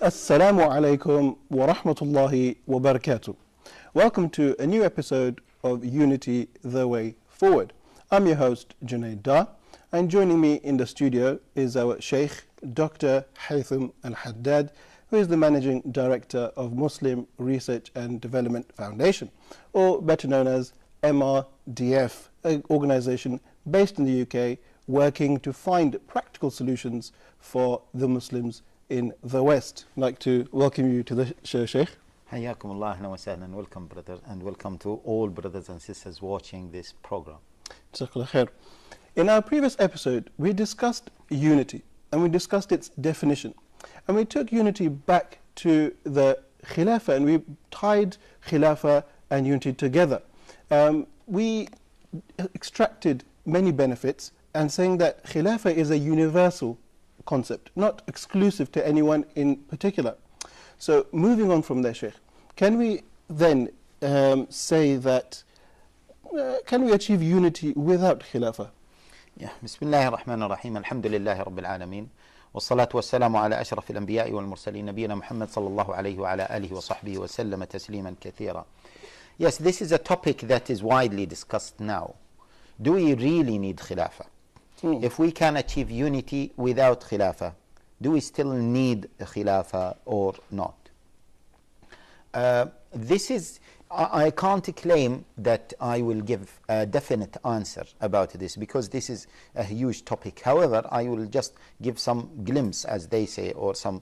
Assalamu alaikum wa rahmatullahi wa barakatuh. Welcome to a new episode of Unity the Way Forward. I'm your host, Jamil Dar, and joining me in the studio is our Sheikh, Dr. Haitham Al-Haddad, who is the Managing Director of Muslim Research and Development Foundation, or better known as MRDF, an organization based in the UK working to find practical solutions for the Muslims in the West. I'd like to welcome you to the show, Sheikh. Hayyakum Allah, ahlan wa sahlan. Welcome, brother, and welcome to all brothers and sisters watching this program. Jazakallah khair. In our previous episode, we discussed unity, and we discussed its definition. And we took unity back to the Khilafah, and we tied Khilafah and unity together. We extracted many benefits, and saying that Khilafah is a universal concept, not exclusive to anyone in particular. So moving on from there, Sheikh, can we then say that, can we achieve unity without Khilafah? Yeah. Bismillahir Rahmanir Rahim. Alhamdulillahi Rabbil Alameen. والصلاة والسلام على أشرف الأنبياء والمرسلين نبينا محمد صلى الله عليه وعلى آله وصحبه وسلم تسليما كثيرا. Yes, this is a topic that is widely discussed now. Do we really need Khilafah? If we can achieve unity without Khilafah, do we still need a Khilafah or not? I can't claim that I will give a definite answer about this, because this is a huge topic. However, I will just give some glimpse, as they say, or some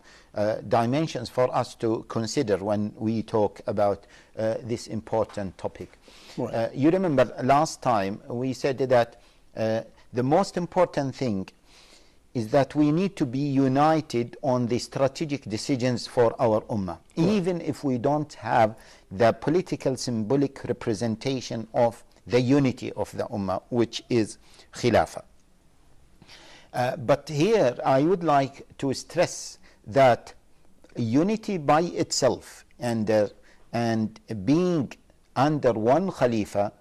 dimensions for us to consider when we talk about this important topic. Right. You remember last time we said that the most important thing is that we need to be united on the strategic decisions for our ummah, even if we don't have the political symbolic representation of the unity of the ummah, which is Khilafah. But here I would like to stress that unity by itself and being under one Khalifa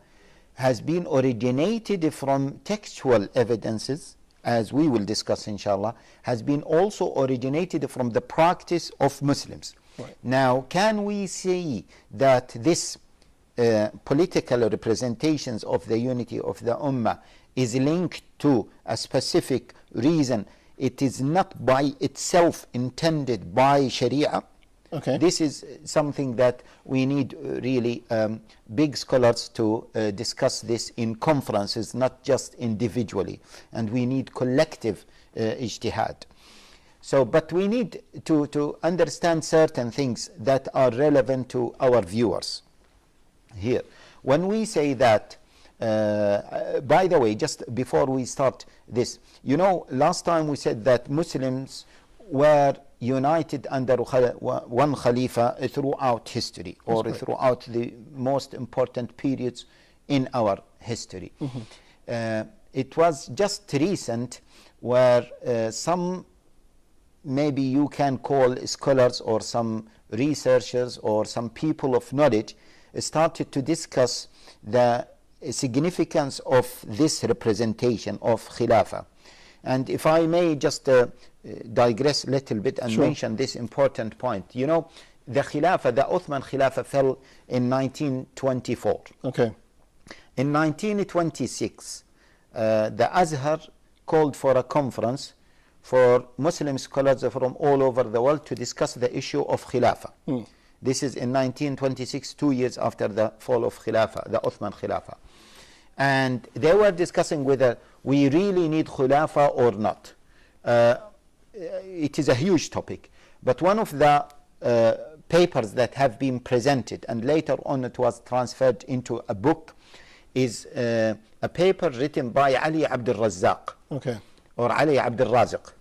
has been originated from textual evidences, as we will discuss inshallah, has been also originated from the practice of Muslims. Right. Now, can we say that this political representations of the unity of the ummah is linked to a specific reason? It is not by itself intended by Sharia. Okay. This is something that we need really big scholars to discuss this in conferences, not just individually. And we need collective ijtihad. So, but we need to understand certain things that are relevant to our viewers here. When we say that, by the way, just before we start this, you know, last time we said that Muslims were united under one Khalifa throughout history, or throughout the most important periods in our history. It was just recent where some, maybe you can call scholars or some researchers or some people of knowledge, started to discuss the significance of this representation of Khilafah. And if I may just digress a little bit and mention this important point. You know, the Khilafah, the Ottoman Khilafah fell in 1924. Okay. In 1926, the Azhar called for a conference for Muslim scholars from all over the world to discuss the issue of Khilafah. This is in 1926, 2 years after the fall of Khilafah, the Ottoman Khilafah. And they were discussing whether we really need Khilafah or not. It is a huge topic. But one of the papers that have been presented, and later on it was transferred into a book, is a paper written by Ali Abdul Razzaq, or Ali Abdul Raziq.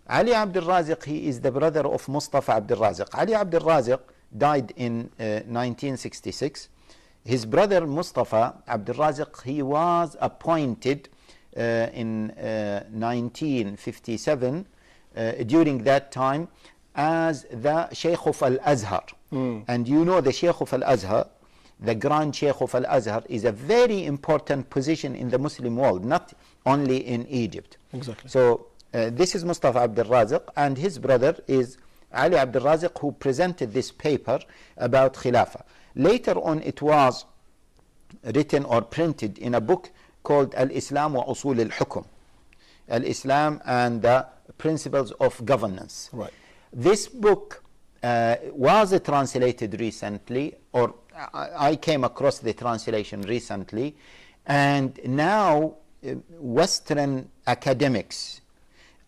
Ali Abdul Raziq, he is the brother of Mustafa Abdul Raziq. Ali Abdul Raziq died in 1966. His brother Mustafa Abdul Raziq, he was appointed in 1957 during that time as the Sheikh of Al-Azhar. And you know the Sheikh of Al-Azhar, the Grand Sheikh of Al-Azhar, is a very important position in the Muslim world, not only in Egypt. Exactly. So this is Mustafa Abdul Raziq, and his brother is Ali Abdul Raziq who presented this paper about Khilafah. Later on it was written or printed in a book called Al-Islam wa Usul al-Hukum, Al-Islam and the Principles of Governance. Right. This book was translated recently, or I came across the translation recently, and now Western academics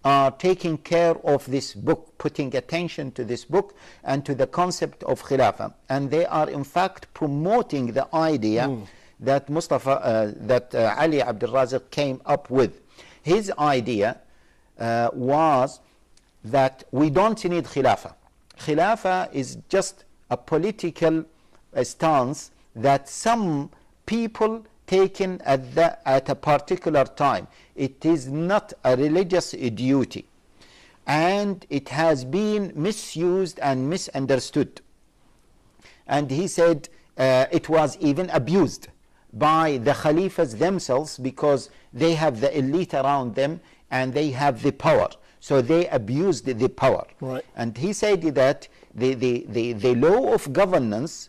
are taking care of this book, putting attention to this book and to the concept of Khilafah, and they are in fact promoting the idea that Ali Abdul Raziq came up with. His idea was that we don't need Khilafah. Khilafah is just a political stance that some people taken at a particular time. It is not a religious duty, and it has been misused and misunderstood. And he said it was even abused by the Khalifas themselves, because they have the elite around them and they have the power, so they abused the power. Right. And he said that the law of governance,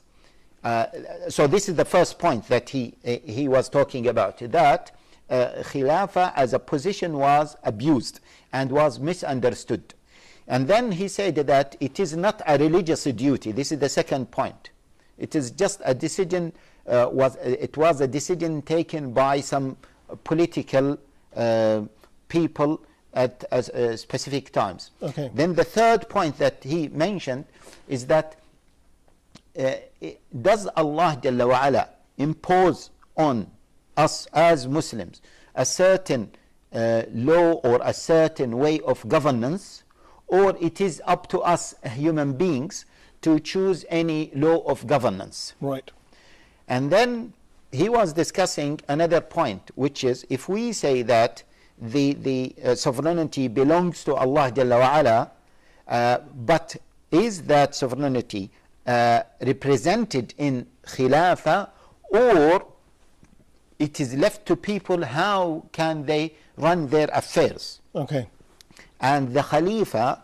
so this is the first point that he was talking about, that Khilafah as a position was abused and was misunderstood. And then he said that it is not a religious duty. This is the second point. It is just a decision, it was a decision taken by some political people at specific times. Okay. Then the third point that he mentioned is that does Allah Jalla wa Ala impose on us as Muslims a certain law or a certain way of governance, or it is up to us human beings to choose any law of governance? Right. And then he was discussing another point, which is, if we say that the sovereignty belongs to Allah Jalla wa Ala, but is that sovereignty represented in Khilafah, or it is left to people, how can they run their affairs? Okay. And the Khalifa,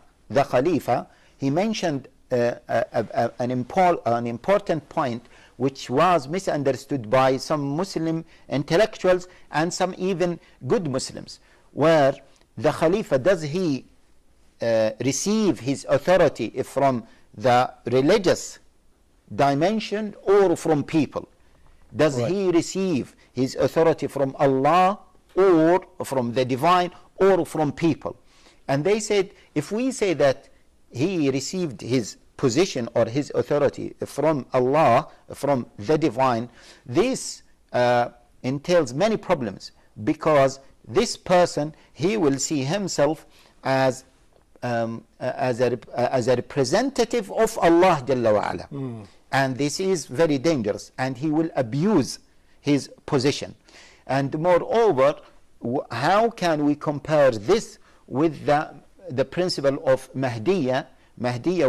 he mentioned an important point which was misunderstood by some Muslim intellectuals and some even good Muslims, where the Khalifa, does he receive his authority from the religious dimension or from people? Does Right. he receive his authority from Allah or from the divine or from people? And they said, if we say that he received his position or his authority from Allah, from the divine, this entails many problems, because this person, he will see himself as a representative of Allah Jalla wa Ala. And this is very dangerous, and he will abuse his position. And moreover, how can we compare this with the principle of Mahdiyya,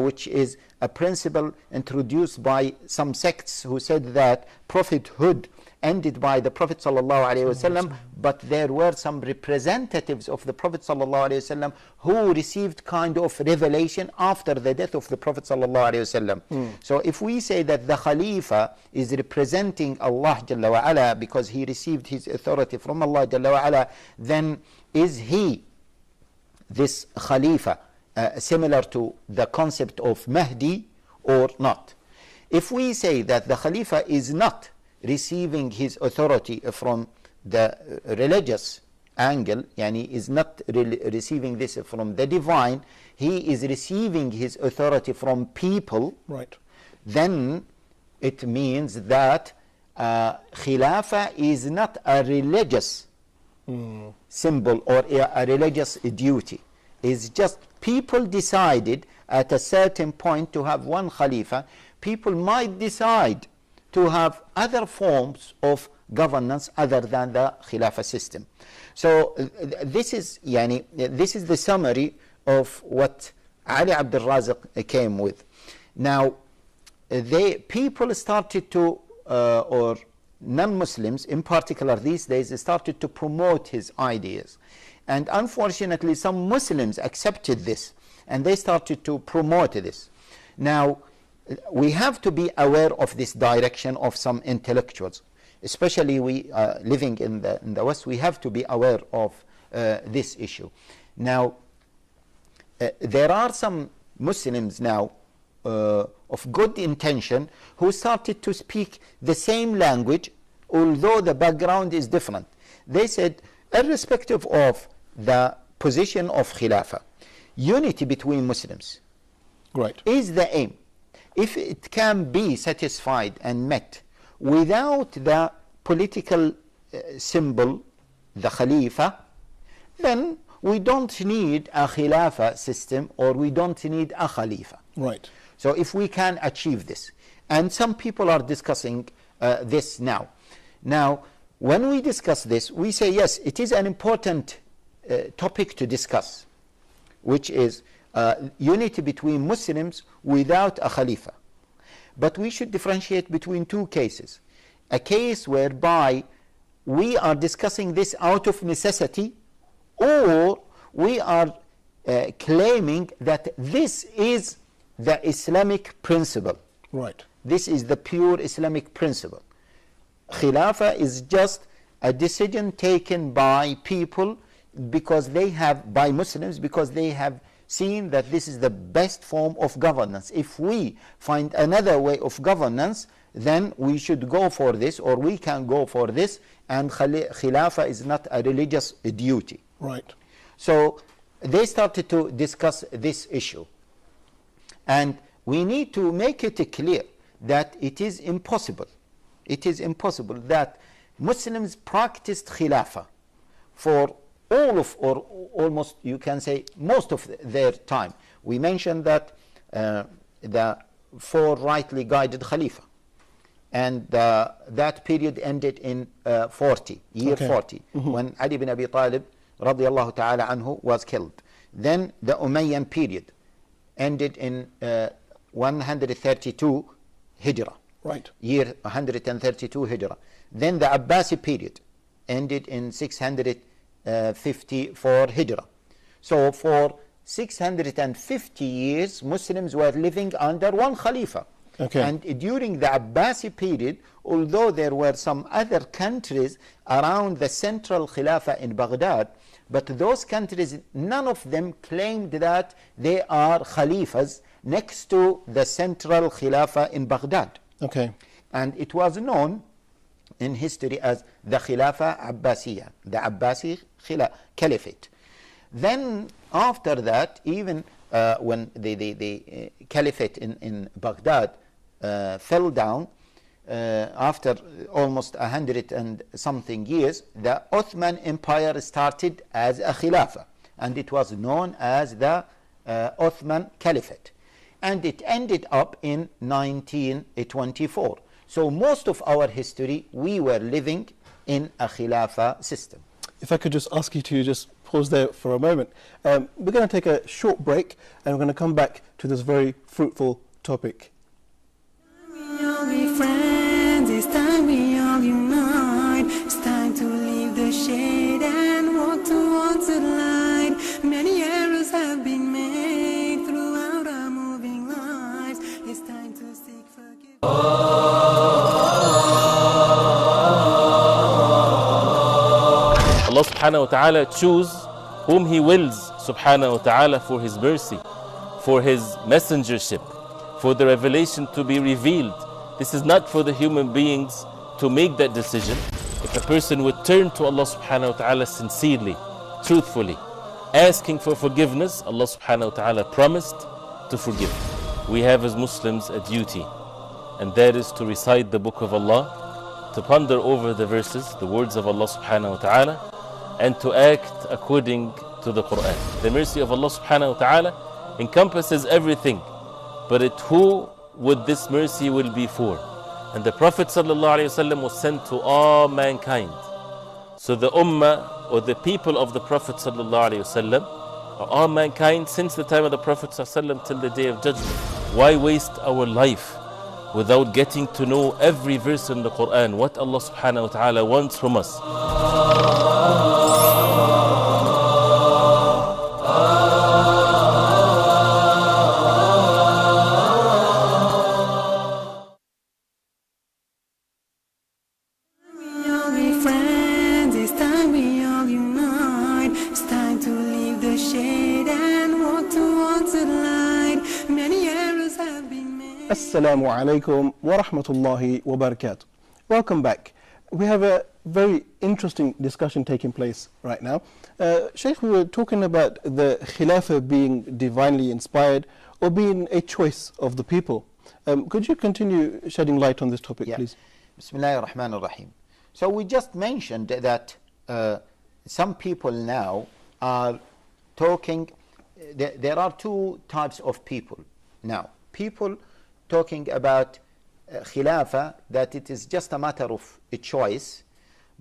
which is a principle introduced by some sects who said that prophethood ended by the Prophet ﷺ, but there were some representatives of the Prophet ﷺ who received kind of revelation after the death of the Prophet ﷺ. So if we say that the Khalifa is representing Allah Jalla wa Ala because he received his authority from Allah Jalla wa Ala, then is he, this Khalifa, similar to the concept of Mahdi or not? If we say that the Khalifa is not receiving his authority from the religious angle, yani is not receiving this from the divine, he is receiving his authority from people, Right. then it means that Khilafah is not a religious symbol or a religious duty. It's just people decided at a certain point to have one Khalifa. People might decide to have other forms of governance other than the Khilafah system. So this is the summary of what Ali Abdul Raziq came with. Now, people started to, or non-Muslims in particular these days, started to promote his ideas. And unfortunately, some Muslims accepted this and they started to promote this. Now, we have to be aware of this direction of some intellectuals, especially we living in the West. We have to be aware of this issue. Now, there are some Muslims now of good intention who started to speak the same language, although the background is different. They said, irrespective of the position of Khilafah, unity between Muslims is the aim. If it can be satisfied and met without the political symbol, the Khalifa, then we don't need a Khilafah system, or we don't need a Khalifa. Right. So if we can achieve this, and some people are discussing this now. Now, when we discuss this, we say, yes, it is an important topic to discuss, which is unity between Muslims without a Khalifa. But we should differentiate between two cases. A case whereby we are discussing this out of necessity, or we are claiming that this is the Islamic principle. Right. This is the pure Islamic principle. Khilafah is just a decision taken by people because they have, by Muslims, because they have seen that this is the best form of governance. If we find another way of governance, then we should go for this, or we can go for this, and Khilafah is not a religious duty. Right. So they started to discuss this issue. And we need to make it clear that it is impossible. It is impossible that Muslims practiced Khilafah for all of, or almost, you can say, most of their time. We mentioned that the four rightly guided Khalifa, and that period ended in 40, year 40, when Ali bin Abi Talib radiallahu ta'ala anhu was killed. Then the Umayyan period ended in 132 Hijrah. Right. Year 132 Hijrah. Then the Abbasi period ended in 654 Hijrah. So for 650 years, Muslims were living under one Khalifa. Okay. And during the Abbasi period, although there were some other countries around the central Khilafah in Baghdad, but those countries, none of them claimed that they are Khalifas next to the central Khilafah in Baghdad. Okay. And it was known in history as the Khilafah Abbasiyah, the Abbasi Caliphate. Then after that, even when the Caliphate in Baghdad fell down, after almost 100 and something years, the Ottoman Empire started as a Khilafah, and it was known as the Ottoman Caliphate, and it ended up in 1924. So most of our history, we were living in a Khilafah system. If I could just ask you to just pause there for a moment. We're going to take a short break, and we're going to come back to this very fruitful topic. It's time we all unite. It's time to leave the shade and walk towards the light. Many errors have been made throughout our moving lives. It's time to seek forgiveness. Allah subhanahu wa ta'ala choose whom He wills subhanahu wa ta'ala for His mercy, for His messengership, for the revelation to be revealed. This is not for the human beings to make that decision. If a person would turn to Allah subhanahu wa ta'ala sincerely, truthfully, asking for forgiveness, Allah subhanahu wa ta'ala promised to forgive. We have as Muslims a duty, and that is to recite the book of Allah, to ponder over the verses, the words of Allah subhanahu wa ta'ala, and to act according to the Quran. The mercy of Allah subhanahu wa ta'ala encompasses everything, but who would this mercy will be for? And the Prophet sallallahu alaihi wasallam was sent to all mankind. So the ummah, or the people of the Prophet sallallahu alaihi wasallam, are all mankind since the time of the Prophet sallallahu alaihi wasallam till the day of judgment. Why waste our life without getting to know every verse in the Quran, what Allah subhanahu wa ta'ala wants from us? Assalamu alaikum wa rahmatullahi wa barakatuh. Welcome back. We have a very interesting discussion taking place right now. Sheikh, we were talking about the Khilafah being divinely inspired or being a choice of the people. Could you continue shedding light on this topic, please? Bismillahir Rahmanir Rahim. So we just mentioned that some people now are talking, there are two types of people now. People talking about Khilafah, that it is just a matter of a choice,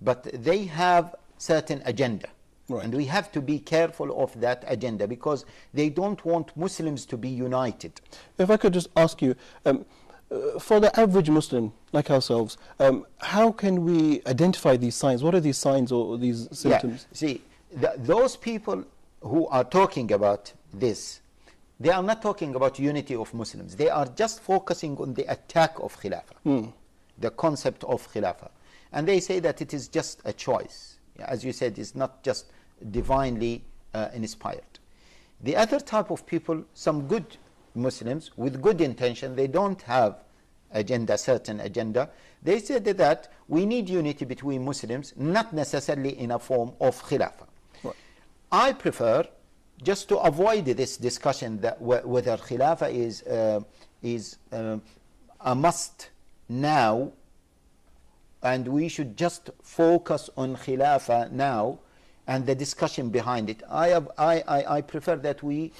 but they have certain agenda. Right. And we have to be careful of that agenda because they don't want Muslims to be united. If I could just ask you, for the average Muslim like ourselves, how can we identify these signs? What are these signs or these symptoms? Yeah. See, those people who are talking about this, they are not talking about unity of Muslims. They are just focusing on the attack of Khilafah, the concept of Khilafah. And they say that it is just a choice. As you said, it's not just divinely inspired. The other type of people, some good Muslims with good intention, they don't have agenda, certain agenda. They said that we need unity between Muslims, not necessarily in a form of Khilafah. Right. I prefer, just to avoid this discussion that whether Khilafah is a must now, and we should just focus on Khilafah now and the discussion behind it. I prefer that we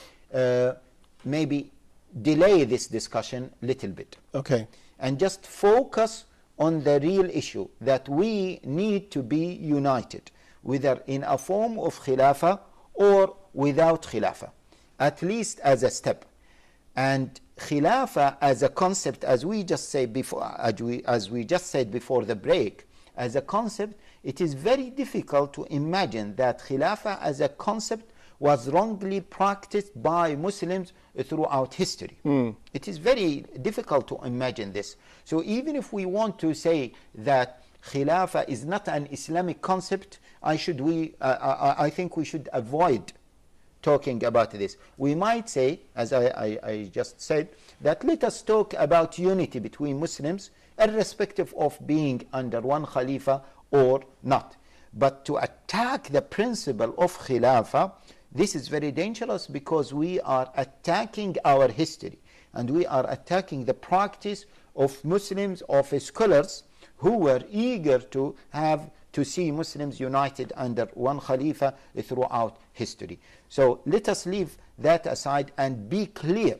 maybe delay this discussion a little bit. Okay. And just focus on the real issue, that we need to be united, whether in a form of Khilafah or without Khilafah, at least as a step. And Khilafah as a concept, as we just said before, as we just said before the break, as a concept, it is very difficult to imagine that Khilafah as a concept was wrongly practiced by Muslims throughout history. It is very difficult to imagine this. So even if we want to say that Khilafah is not an Islamic concept, I think we should avoid talking about this. We might say, as I just said, that let us talk about unity between Muslims, irrespective of being under one Khalifa or not. But to attack the principle of Khilafah, this is very dangerous because we are attacking our history and we are attacking the practice of Muslims, of scholars who were eager to see Muslims united under one Khalifa throughout history. So let us leave that aside and be clear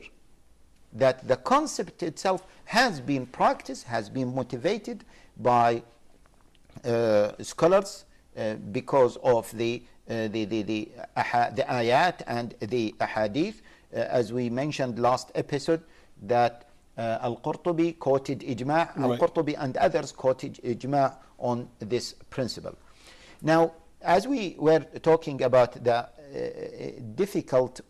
that the concept itself has been practiced, has been motivated by scholars because of the ayat and the ahadith. As we mentioned last episode, that Al-Qurtubi quoted ijma', Al-Qurtubi and others quoted ijma' on this principle. Now, as we were talking about the difficult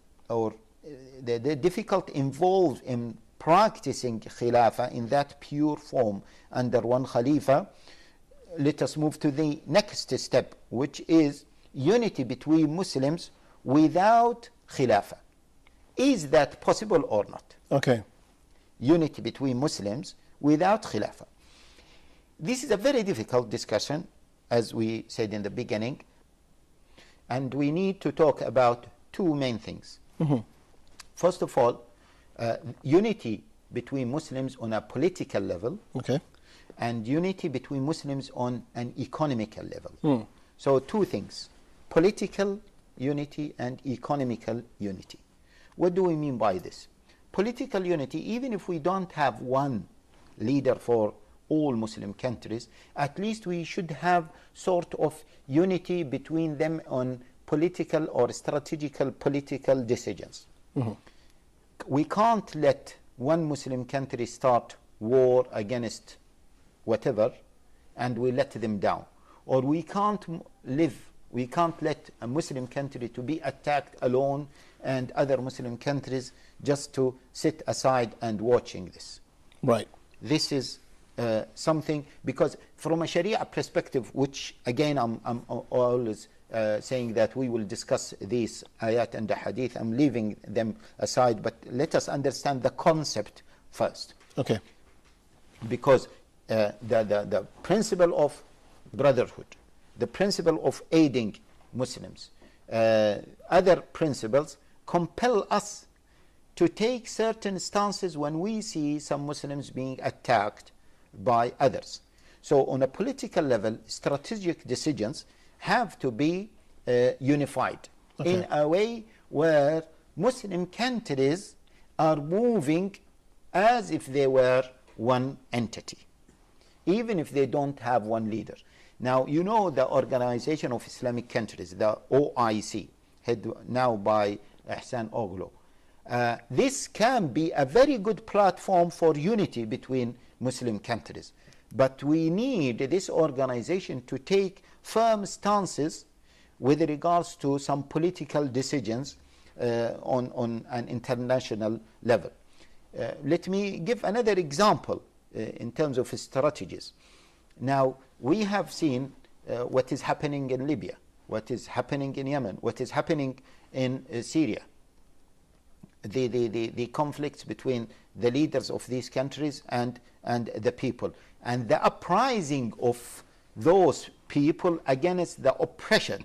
involved in practicing Khilafah in that pure form under one Khalifa, let us move to the next step, which is unity between Muslims without Khilafah. Is that possible or not? Okay. Unity between Muslims without Khilafah. This is a very difficult discussion, as we said in the beginning, and we need to talk about two main things. First of all, unity between Muslims on a political level, Okay. and unity between Muslims on an economical level. So two things, political unity and economical unity. What do we mean by this? Political unity, even if we don't have one leader for all Muslim countries, at least we should have sort of unity between them on political or strategical political decisions. We can't let one Muslim country start war against whatever and we let them down. Or we can't let a Muslim country to be attacked alone and other Muslim countries just to sit aside and watching this. Right. This is something, because from a Sharia perspective, which again I'm always saying that we will discuss these ayat and the hadith, I'm leaving them aside, but let us understand the concept first. Okay. Because the principle of brotherhood, the principle of aiding Muslims, other principles compel us to take certain stances when we see some Muslims being attacked by others. So on a political level, strategic decisions have to be unified in a way where Muslim countries are moving as if they were one entity, even if they don't have one leader. Now, you know the Organization of Islamic Countries, the OIC, head now by Ihsan Oglo. This can be a very good platform for unity between Muslim countries. But we need this organization to take firm stances with regards to some political decisions on an international level. Let me give another example in terms of strategies. Now, we have seen what is happening in Libya, what is happening in Yemen, what is happening in Syria. The conflicts between the leaders of these countries and the people, and the uprising of those people against the oppression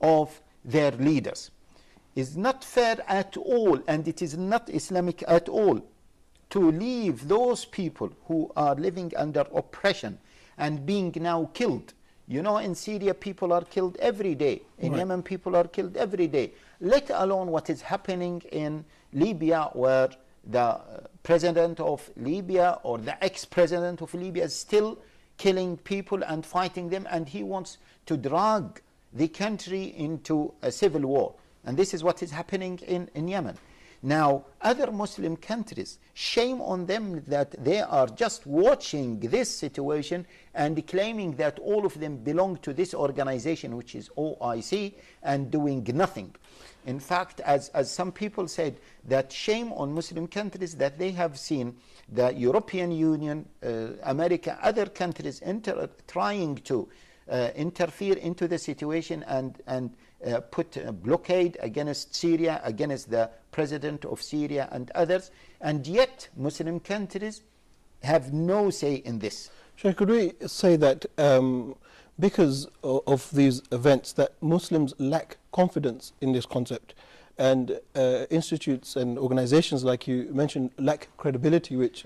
of their leaders is not fair at all, and it is not Islamic at all to leave those people who are living under oppression and being now killed. You know, in Syria people are killed every day. In Yemen people are killed every day. Let alone what is happening in Libya, where the president of Libya or the ex-president of Libya is still killing people and fighting them, and he wants to drag the country into a civil war. And this is what is happening in Yemen. Now, other Muslim countries, shame on them that they are just watching this situation and claiming that all of them belong to this organization, which is OIC, and doing nothing. In fact, as some people said, that shame on Muslim countries that they have seen the European Union, America, other countries trying to interfere into the situation and put a blockade against Syria, against the president of Syria and others, and yet Muslim countries have no say in this. Sheikh, could we say that because of these events that Muslims lack confidence in this concept, and institutes and organizations like you mentioned lack credibility, which...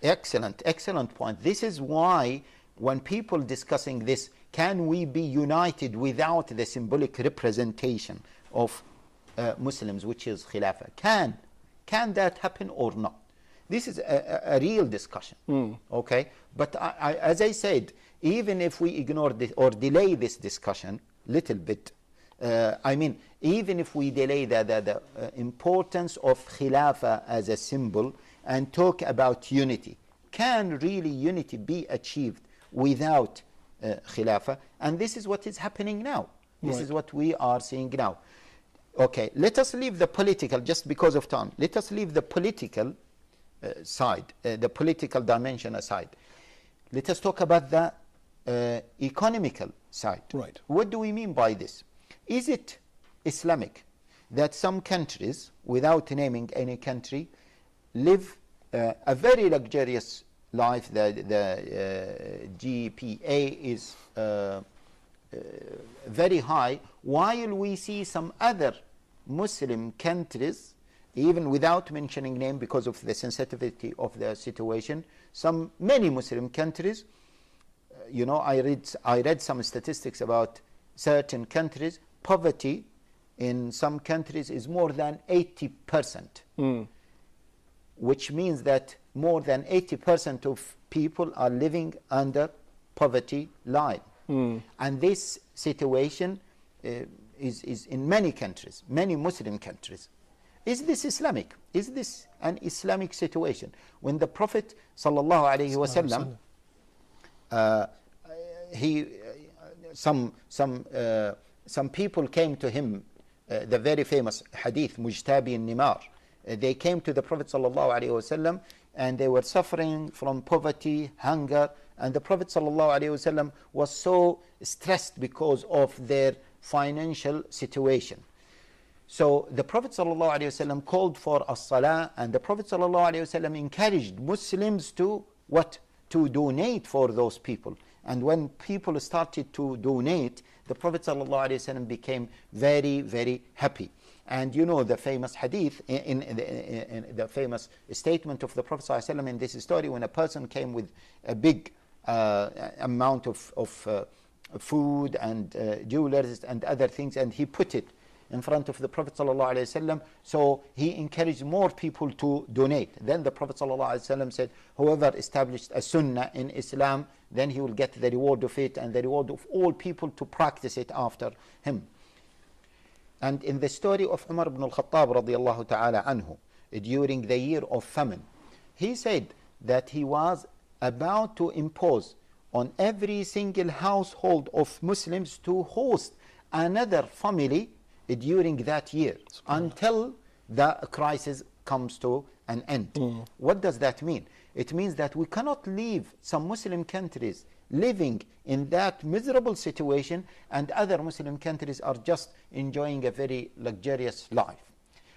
Excellent point. This is why when people discussing this, can we be united without the symbolic representation of Muslims, which is Khilafah? Can that happen or not? This is a real discussion, okay? But as I said, even if we ignore this or delay this discussion little bit, even if we delay the importance of Khilafah as a symbol and talk about unity, can really unity be achieved without Khilafah? And this is what is happening now. This is what we are seeing now. Okay, let us leave the political, just because of time, let us leave the political side, the political dimension aside. Let us talk about the economical side. Right. What do we mean by this? Is it Islamic that some countries, without naming any country, live a very luxurious life? The GPA is very high, while we see some other Muslim countries, even without mentioning name because of the sensitivity of the situation, many Muslim countries, you know, I read some statistics about certain countries. Poverty in some countries is more than 80%, which means that more than 80% of people are living under poverty line. And this situation is in many countries, many Muslim countries. Is this Islamic? Is this an Islamic situation? When the Prophet sallallahu alaihi wasallam, some people came to him, the very famous hadith, Mujtabi Nimar. They came to the Prophet sallallahu alaihi wasallam, and they were suffering from poverty, hunger, and the Prophet sallallahu alaihi wasallam was so stressed because of their financial situation. So the Prophet ﷺ called for as-salah, and the Prophet ﷺ encouraged Muslims to what? To donate for those people. And when people started to donate, the Prophet ﷺ became very, very happy. And you know the famous hadith, in the famous statement of the Prophet ﷺ in this story, when a person came with a big amount of food and jewelry and other things, and he put it in front of the Prophet ﷺ, so he encouraged more people to donate. Then the Prophet ﷺ said, whoever established a sunnah in Islam, then he will get the reward of it and the reward of all people to practice it after him. And in the story of Umar ibn al-Khattab radiallahu ta'ala anhu, during the year of famine, he said that he was about to impose on every single household of Muslims to host another family during that year until the crisis comes to an end. What does that mean? It means that we cannot leave some Muslim countries living in that miserable situation and other Muslim countries are just enjoying a very luxurious life.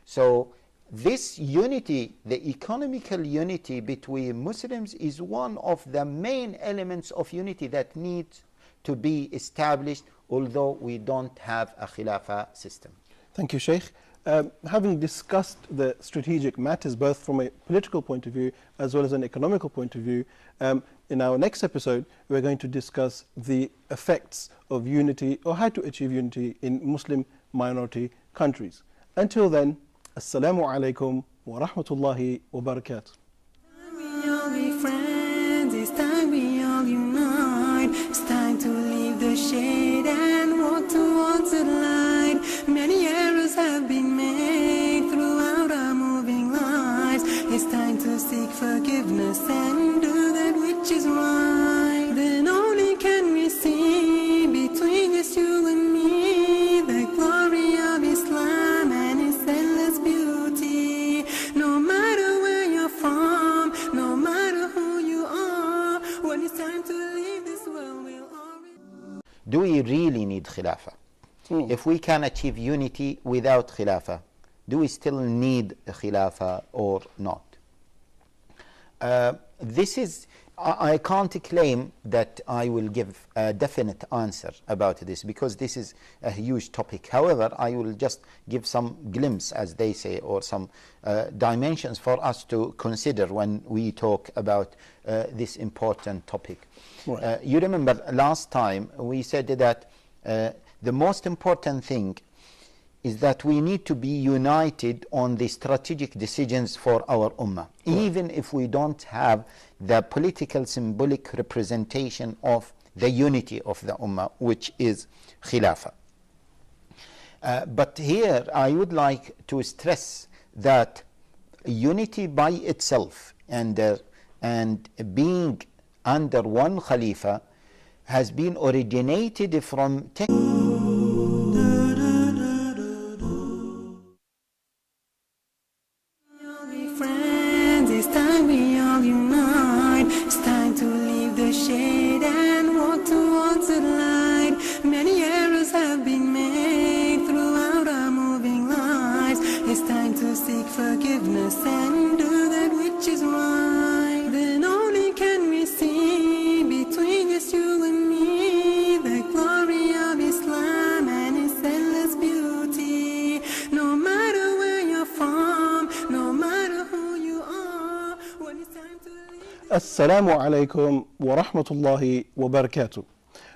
So this unity, the economical unity between Muslims, is one of the main elements of unity that needs to be established, although we don't have a Khilafah system. Thank you, Sheikh. Having discussed the strategic matters both from a political point of view as well as an economical point of view, in our next episode we're going to discuss the effects of unity or how to achieve unity in Muslim minority countries. Until then, Assalamu alaikum wa rahmatullahi wa barakatuh. We all be friends, it's time we all unite. It's time to leave the shade and walk towards the light. Many errors have been made throughout our moving lives. It's time to seek forgiveness and do that which is right. Then only can we see between just you and me the glory of Islam and its endless beauty. No matter where you're from, no matter who you are, when it's time to leave this world, we'll all... Do we really need Khilafah? If we can achieve unity without Khilafah, do we still need Khilafah or not? I can't claim that I will give a definite answer about this because this is a huge topic. However, I will just give some glimpse, as they say, or some dimensions for us to consider when we talk about this important topic. Right. You remember last time we said that the most important thing is that we need to be united on the strategic decisions for our ummah, even if we don't have the political symbolic representation of the unity of the ummah, which is Khilafah. But here I would like to stress that unity by itself and being under one Khalifa has been originated from It's time we all unite. It's time to leave the shade and walk towards the light. Many errors have been made throughout our moving lives. It's time to seek forgiveness and do that which is right. Then only can we see between just you and me the glory of Islam and its endless beauty. No matter where you're from, no matter who you are, when it's time to leave. Assalamu alaikum wa rahmatullahi wa barakatuh.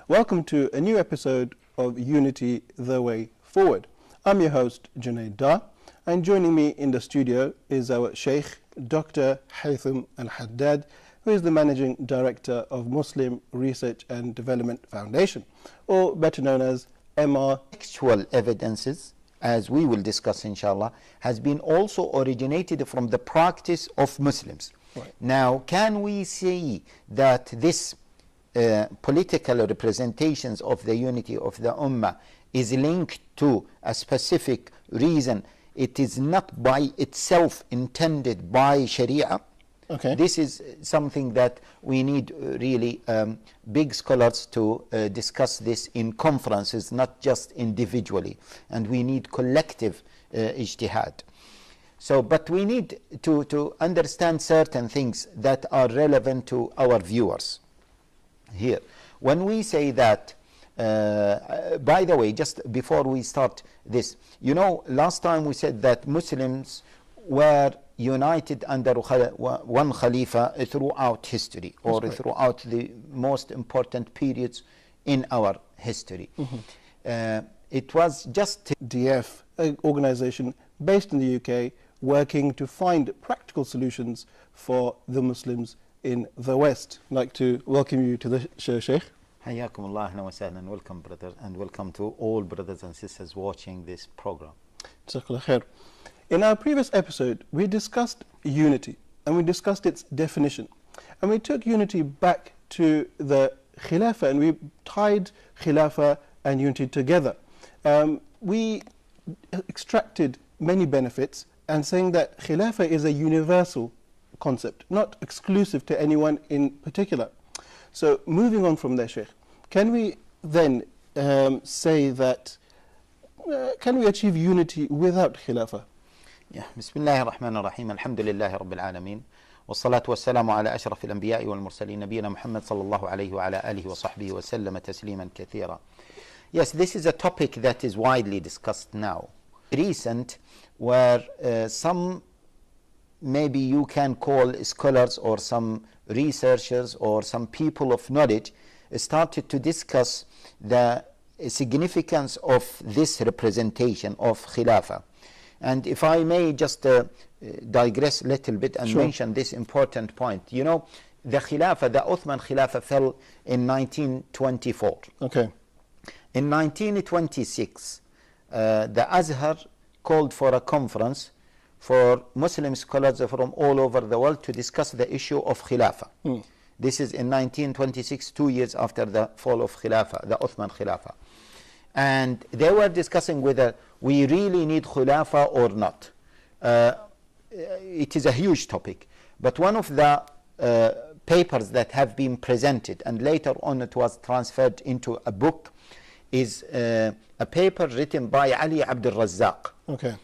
Welcome to a new episode of Unity the Way Forward. I'm your host, Jamil Dar, and joining me in the studio is our Sheikh, Dr. Haitham Al-Haddad, who is the Managing Director of Muslim Research and Development Foundation, or better known as MR. Textual evidences, as we will discuss inshallah, has been also originated from the practice of Muslims. Right. Now, can we say that this political representations of the unity of the ummah is linked to a specific reason? It is not by itself intended by Sharia. Okay. This is something that we need really big scholars to discuss this in conferences, not just individually. And we need collective ijtihad. So, but we need to understand certain things that are relevant to our viewers here. When we say that, by the way, just before we start this, you know, last time we said that Muslims were united under one Khalifa throughout history, or throughout the most important periods in our history. It was just DF, an organization based in the UK, working to find practical solutions for the Muslims in the West. I'd like to welcome you to the show, Sheikh. Hayyakum Allah wa sahlan. Welcome, brother, and welcome to all brothers and sisters watching this program. Jazakallah khair. In our previous episode, we discussed unity, and we discussed its definition. And we took unity back to the Khilafah, and we tied Khilafah and unity together. We extracted many benefits, and saying that Khilafah is a universal concept, not exclusive to anyone in particular. So moving on from there, Sheikh, can we then say that, can we achieve unity without Khilafah? Yeah. Bismillahir Rahmanir Rahim. Alhamdulillahi Rabbil Alameen. والصلاة والسلام على أشرف الأنبياء والمرسلين نبينا محمد صلى الله عليه وعلى آله وصحبه وسلم تسليما كثيرا. Yes, this is a topic that is widely discussed now. Recent, where some, maybe you can call scholars or some researchers or some people of knowledge, started to discuss the significance of this representation of Khilafah. And if I may just digress a little bit and mention this important point. You know, the Khilafah, the Ottoman Khilafah fell in 1924. Okay. In 1926, the Azhar called for a conference for Muslim scholars from all over the world to discuss the issue of Khilafah. This is in 1926, 2 years after the fall of Khilafah, the Ottoman Khilafah. And they were discussing whether we really need Khilafah or not. It is a huge topic. But one of the papers that have been presented, and later on it was transferred into a book, is a paper written by Ali Abdul Razzaq. Okay.